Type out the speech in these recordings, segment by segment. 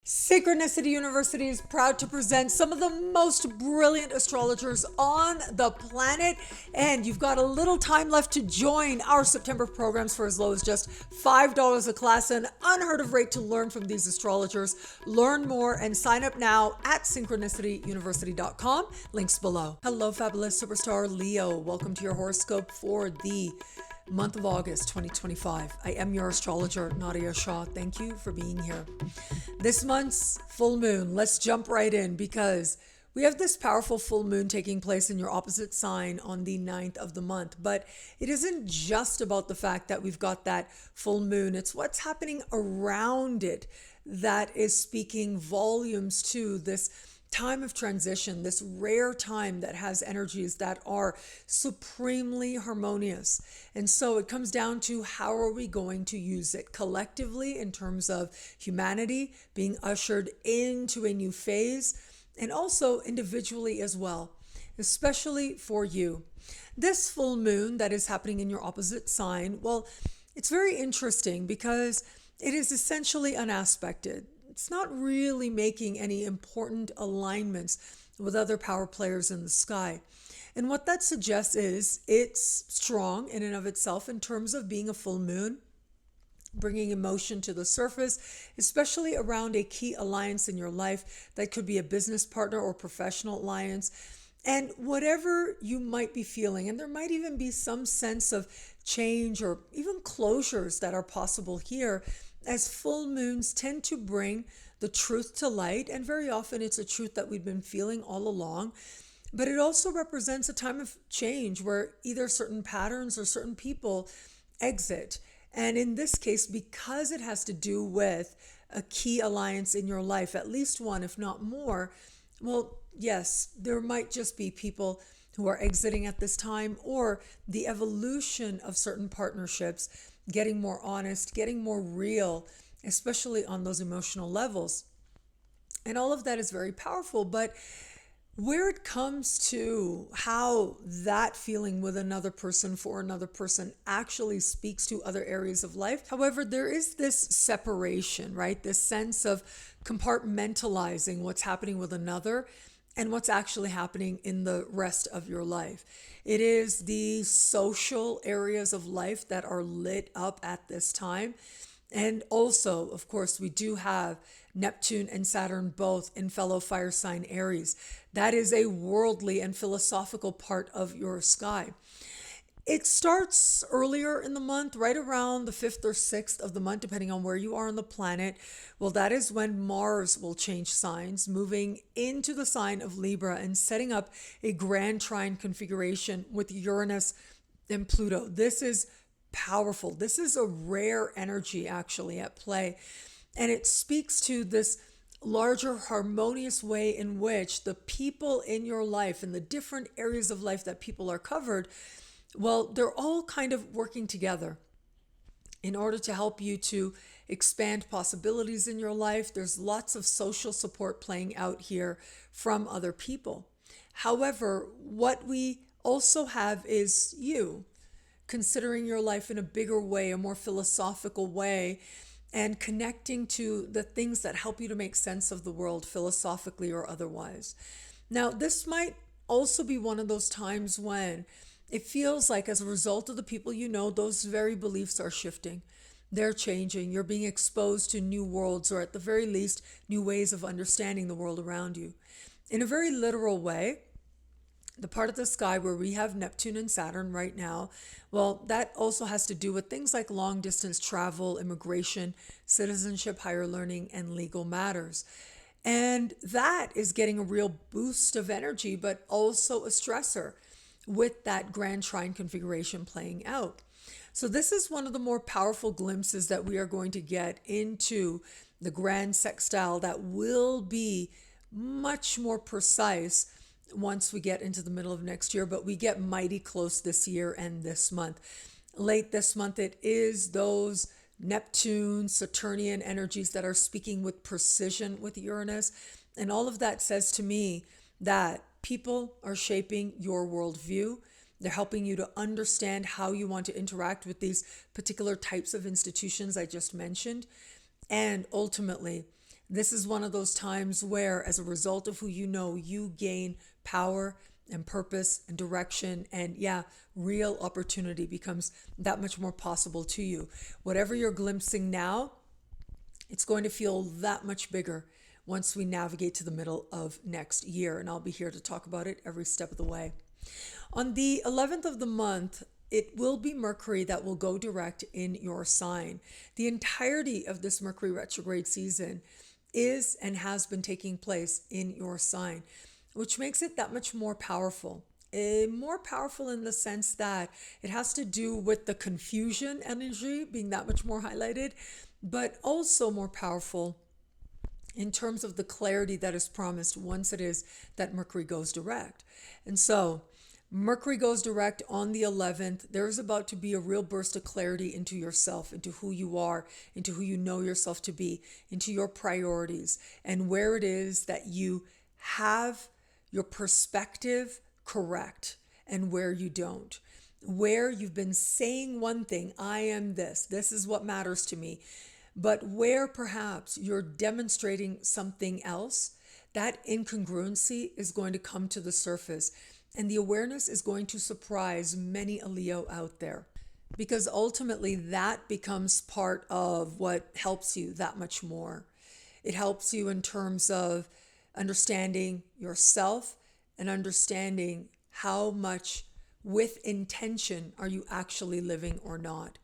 Synchronicity University is proud to present some of the most brilliant astrologers on the planet, and you've got a little time left to join our September programs for as low as just $5 a class, an unheard of rate to learn from these astrologers. Learn more and sign up now at synchronicityuniversity.com. Links below. Hello, fabulous superstar Leo. Welcome to your horoscope for the month of August 2025. I am your astrologer, Nadiya Shah. Thank you for being here. This month's full moon, let's jump right in because we have this powerful full moon taking place in your opposite sign on the 9th of the month. But it isn't just about the fact that we've got that full moon, it's what's happening around it that is speaking volumes to this time of transition, this rare time that has energies that are supremely harmonious. And so it comes down to how are we going to use it collectively in terms of humanity being ushered into a new phase, and also individually as well, especially for you. This full moon that is happening in your opposite sign, well, it's very interesting because it is essentially unaspected. It's not really making any important alignments with other power players in the sky. And what that suggests is it's strong in and of itself in terms of being a full moon, bringing emotion to the surface, especially around a key alliance in your life. That could be a business partner or professional alliance. And whatever you might be feeling, and there might even be some sense of change or even closures that are possible here, as full moons tend to bring the truth to light, and very often it's a truth that we've been feeling all along, but it also represents a time of change where either certain patterns or certain people exit. And in this case, because it has to do with a key alliance in your life, at least one, if not more, well, yes, there might just be people who are exiting at this time, or the evolution of certain partnerships getting more honest, getting more real, especially on those emotional levels. And all of that is very powerful. But where it comes to how that feeling with another person for another person actually speaks to other areas of life, however, there is this separation, right? This sense of compartmentalizing what's happening with another and what's actually happening in the rest of your life. It is the social areas of life that are lit up at this time. And also, of course, we do have Neptune and Saturn both in fellow fire sign Aries. That is a worldly and philosophical part of your sky. It starts earlier in the month, right around the 5th or 6th of the month, depending on where you are on the planet. Well, that is when Mars will change signs, moving into the sign of Libra and setting up a grand trine configuration with Uranus and Pluto. This is powerful. This is a rare energy actually at play. And it speaks to this larger harmonious way in which the people in your life and the different areas of life that people are covered, well, they're all kind of working together in order to help you to expand possibilities in your life. There's lots of social support playing out here from other people. However, what we also have is you considering your life in a bigger way, a more philosophical way, and connecting to the things that help you to make sense of the world philosophically or otherwise. Now, this might also be one of those times when it feels like, as a result of the people you know, those very beliefs are shifting. They're changing. You're being exposed to new worlds, or at the very least, new ways of understanding the world around you. In a very literal way, the part of the sky where we have Neptune and Saturn right now, well, that also has to do with things like long distance travel, immigration, citizenship, higher learning, and legal matters. And that is getting a real boost of energy, but also a stressor with that grand trine configuration playing out. So this is one of the more powerful glimpses that we are going to get into the grand sextile that will be much more precise once we get into the middle of next year, but we get mighty close this year and this month. Late this month, it is those Neptune, Saturnian energies that are speaking with precision with Uranus. And all of that says to me that people are shaping your worldview. They're helping you to understand how you want to interact with these particular types of institutions I just mentioned. And ultimately, This is one of those times where, as a result of who you know, you gain power and purpose and direction, and yeah, real opportunity becomes that much more possible to you. Whatever you're glimpsing now, it's going to feel that much bigger once we navigate to the middle of next year, and I'll be here to talk about it every step of the way. On the 11th of the month, it will be Mercury that will go direct in your sign. The entirety of this Mercury retrograde season is and has been taking place in your sign, which makes it that much more powerful. More powerful in the sense that it has to do with the confusion energy being that much more highlighted, but also more powerful in terms of the clarity that is promised once it is that Mercury goes direct. And so Mercury goes direct on the 11th. There's about to be a real burst of clarity into yourself, into who you are, into who you know yourself to be, into your priorities, and where it is that you have your perspective correct and where you don't. Where you've been saying one thing, I am this is what matters to me, but where perhaps you're demonstrating something else, that incongruency is going to come to the surface. And the awareness is going to surprise many a Leo out there, because ultimately that becomes part of what helps you that much more. It helps you in terms of understanding yourself and understanding how much with intention are you actually living or not.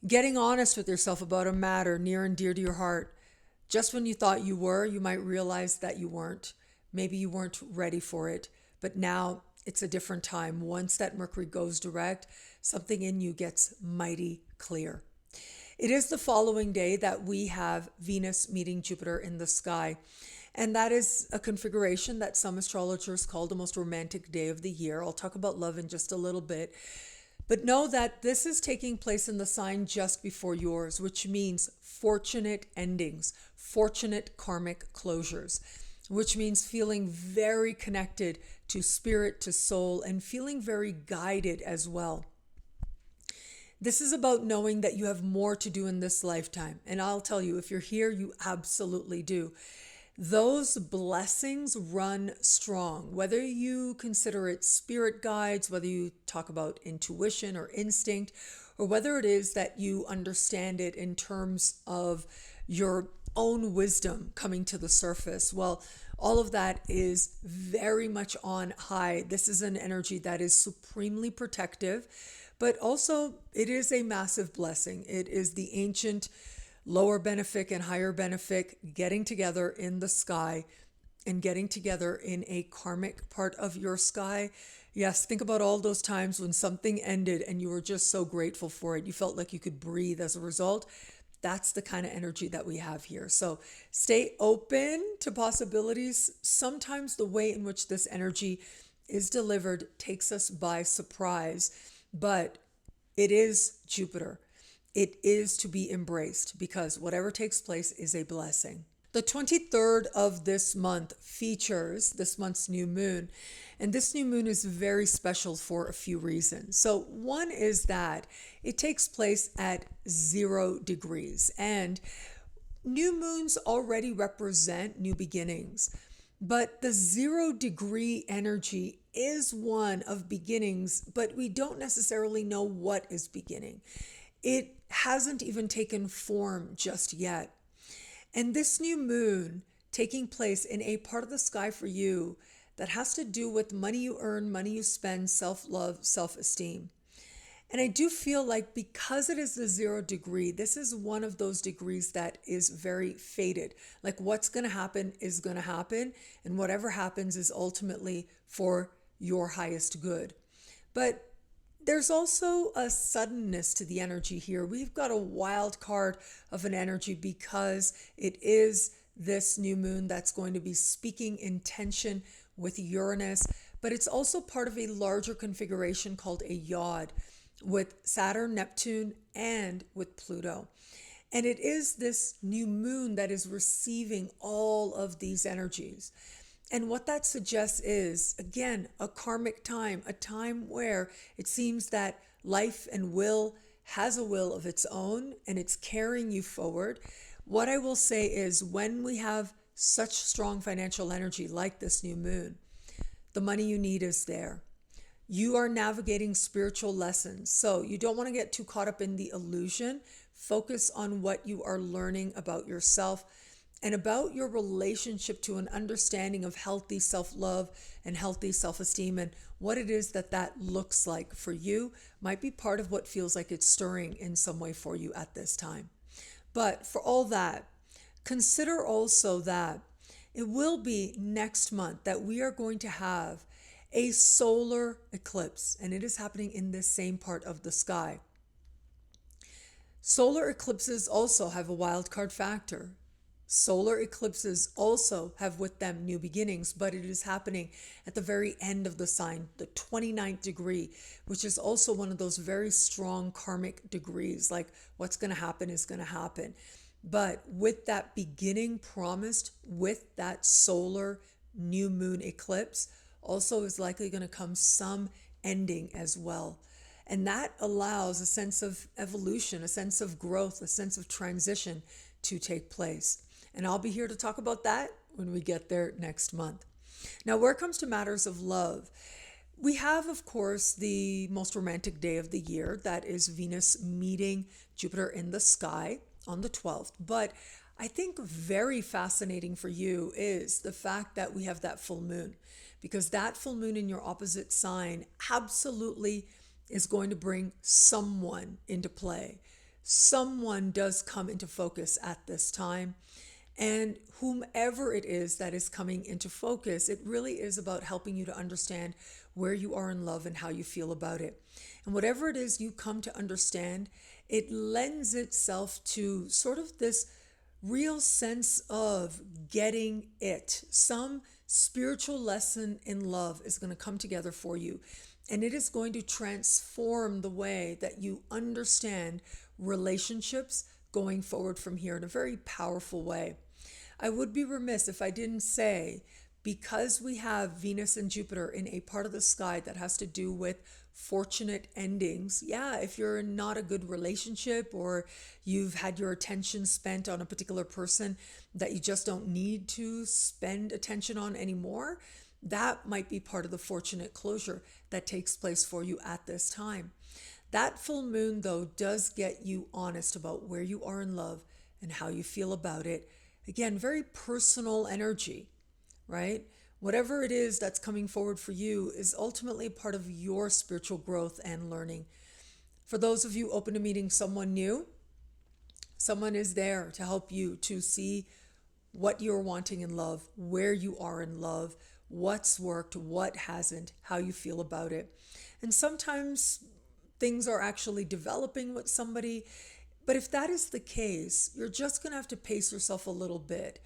Getting honest with yourself about a matter near and dear to your heart. Just when you thought you were, you might realize that you weren't. Maybe you weren't ready for it. But now it's a different time. Once that Mercury goes direct, something in you gets mighty clear. It is the following day that we have Venus meeting Jupiter in the sky. And that is a configuration that some astrologers call the most romantic day of the year. I'll talk about love in just a little bit. But know that this is taking place in the sign just before yours, which means fortunate endings, fortunate karmic closures, which means feeling very connected to spirit, to soul, and feeling very guided as well. This is about knowing that you have more to do in this lifetime. And I'll tell you, if you're here, you absolutely do. Those blessings run strong, whether you consider it spirit guides, whether you talk about intuition or instinct, or whether it is that you understand it in terms of your own wisdom coming to the surface. Well, all of that is very much on high. This is an energy that is supremely protective, but also it is a massive blessing. It is the ancient lower benefic and higher benefic getting together in the sky and getting together in a karmic part of your sky. Yes, think about all those times when something ended and you were just so grateful for it. You felt like you could breathe as a result. That's the kind of energy that we have here. So stay open to possibilities. Sometimes the way in which this energy is delivered takes us by surprise, but it is Jupiter. It is to be embraced because whatever takes place is a blessing. The 23rd of this month features this month's new moon. And this new moon is very special for a few reasons. So one is that it takes place at 0 degrees. And new moons already represent new beginnings. But the 0 degree energy is one of beginnings, but we don't necessarily know what is beginning. It hasn't even taken form just yet. And this new moon taking place in a part of the sky for you that has to do with money you earn, money you spend, self-love, self-esteem. And I do feel like because it is the 0 degree, this is one of those degrees that is very fated. Like what's going to happen is going to happen. And whatever happens is ultimately for your highest good. But there's also a suddenness to the energy here. We've got a wild card of an energy because it is this new moon that's going to be speaking in tension with Uranus, but it's also part of a larger configuration called a yod with Saturn, Neptune, and with Pluto. And it is this new moon that is receiving all of these energies. And what that suggests is, again, a karmic time, a time where it seems that life and will has a will of its own and it's carrying you forward, What I will say is when we have such strong financial energy like this new moon, the money you need is there. You are navigating spiritual lessons. So you don't want to get too caught up in the illusion. Focus on what you are learning about yourself and about your relationship to an understanding of healthy self-love and healthy self-esteem, and what it is that that looks like for you might be part of what feels like it's stirring in some way for you at this time. But for all that, consider also that it will be next month that we are going to have a solar eclipse, and it is happening in this same part of the sky. Solar eclipses also have a wild card factor. Solar eclipses also have with them new beginnings, but it is happening at the very end of the sign, the 29th degree, which is also one of those very strong karmic degrees. Like what's going to happen is going to happen. But with that beginning promised with that solar new moon eclipse, also is likely going to come some ending as well. And that allows a sense of evolution, a sense of growth, a sense of transition to take place. And I'll be here to talk about that when we get there next month. Now, where it comes to matters of love, we have, of course, the most romantic day of the year. That is Venus meeting Jupiter in the sky on the 12th. But I think very fascinating for you is the fact that we have that full moon, because that full moon in your opposite sign absolutely is going to bring someone into play. Someone does come into focus at this time. And whomever it is that is coming into focus, it really is about helping you to understand where you are in love and how you feel about it. And whatever it is you come to understand, it lends itself to sort of this real sense of getting it. Some spiritual lesson in love is going to come together for you, and it is going to transform the way that you understand relationships going forward from here in a very powerful way. I would be remiss if I didn't say, because we have Venus and Jupiter in a part of the sky that has to do with fortunate endings. Yeah, if you're in not a good relationship, or you've had your attention spent on a particular person that you just don't need to spend attention on anymore, that might be part of the fortunate closure that takes place for you at this time. That full moon, though, does get you honest about where you are in love and how you feel about it. Again, very personal energy, right? Whatever it is that's coming forward for you is ultimately part of your spiritual growth and learning. For those of you open to meeting someone new, someone is there to help you to see what you're wanting in love, where you are in love, what's worked, what hasn't, how you feel about it. And sometimes things are actually developing with somebody. But if that is the case, you're just going to have to pace yourself a little bit.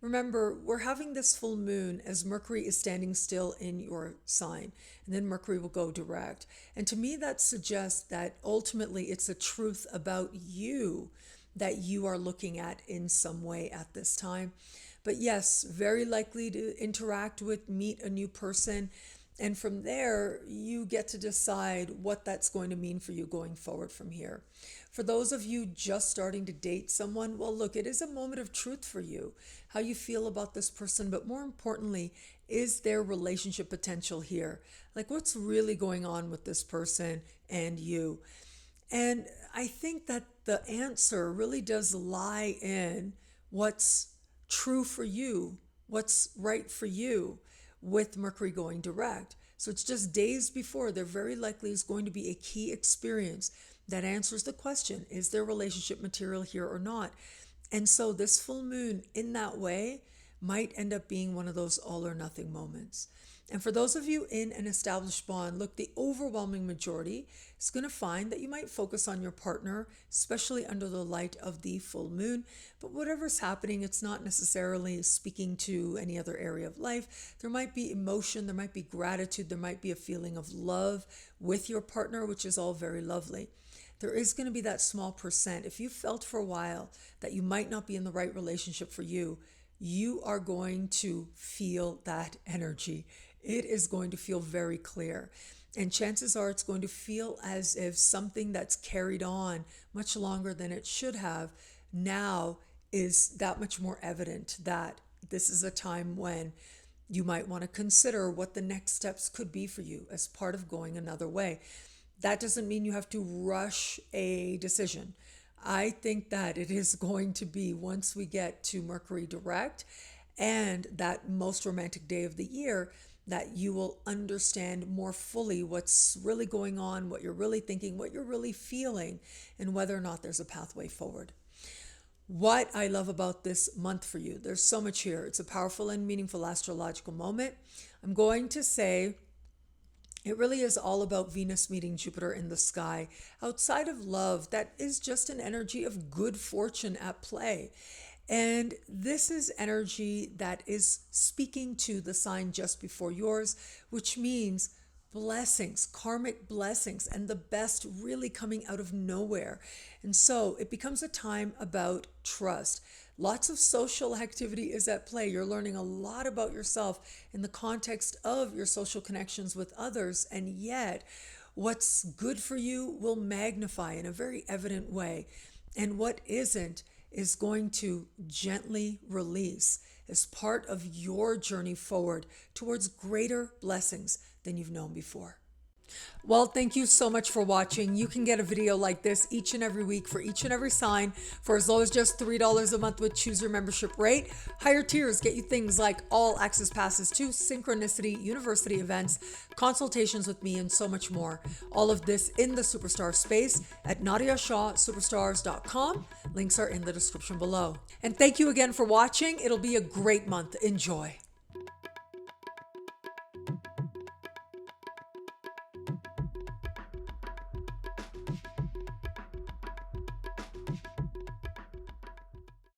Remember, we're having this full moon as Mercury is standing still in your sign, and then Mercury will go direct. And to me, that suggests that ultimately it's a truth about you that you are looking at in some way at this time. But yes, very likely to interact with, meet a new person. And from there, you get to decide what that's going to mean for you going forward from here. For those of you just starting to date someone, well, look, it is a moment of truth for you, how you feel about this person, but more importantly, is there relationship potential here? Like, what's really going on with this person and you? And I think that the answer really does lie in what's true for you, what's right for you, with Mercury going direct. So it's just days before. There very likely is going to be a key experience that answers the question, is there relationship material here or not? And so this full moon in that way might end up being one of those all or nothing moments. And for those of you in an established bond, look, the overwhelming majority is going to find that you might focus on your partner, especially under the light of the full moon. But whatever's happening, it's not necessarily speaking to any other area of life. There might be emotion, there might be gratitude, there might be a feeling of love with your partner, which is all very lovely. There is going to be that small percent. If you felt for a while that you might not be in the right relationship for you, you are going to feel that energy. It is going to feel very clear. And chances are it's going to feel as if something that's carried on much longer than it should have now is that much more evident that this is a time when you might want to consider what the next steps could be for you as part of going another way. That doesn't mean you have to rush a decision. I think that it is going to be, once we get to Mercury direct and that most romantic day of the year, that you will understand more fully what's really going on, what you're really thinking, what you're really feeling, and whether or not there's a pathway forward. What I love about this month for you, there's so much here. It's a powerful and meaningful astrological moment. I'm going to say it really is all about Venus meeting Jupiter in the sky. Outside of love, that is just an energy of good fortune at play. And this is energy that is speaking to the sign just before yours, which means blessings, karmic blessings, and the best really coming out of nowhere. And so it becomes a time about trust. Lots of social activity is at play. You're learning a lot about yourself in the context of your social connections with others, and yet what's good for you will magnify in a very evident way. And what isn't is going to gently release as part of your journey forward towards greater blessings than you've known before. Well, thank you so much for watching. You can get a video like this each and every week for each and every sign for as low as just $3 a month with Choose Your Membership rate. Higher tiers get you things like all access passes to Synchronicity, university events, consultations with me, and so much more. All of this in the Superstar space at NadiyaShahSuperstars.com. Links are in the description below. And thank you again for watching. It'll be a great month. Enjoy.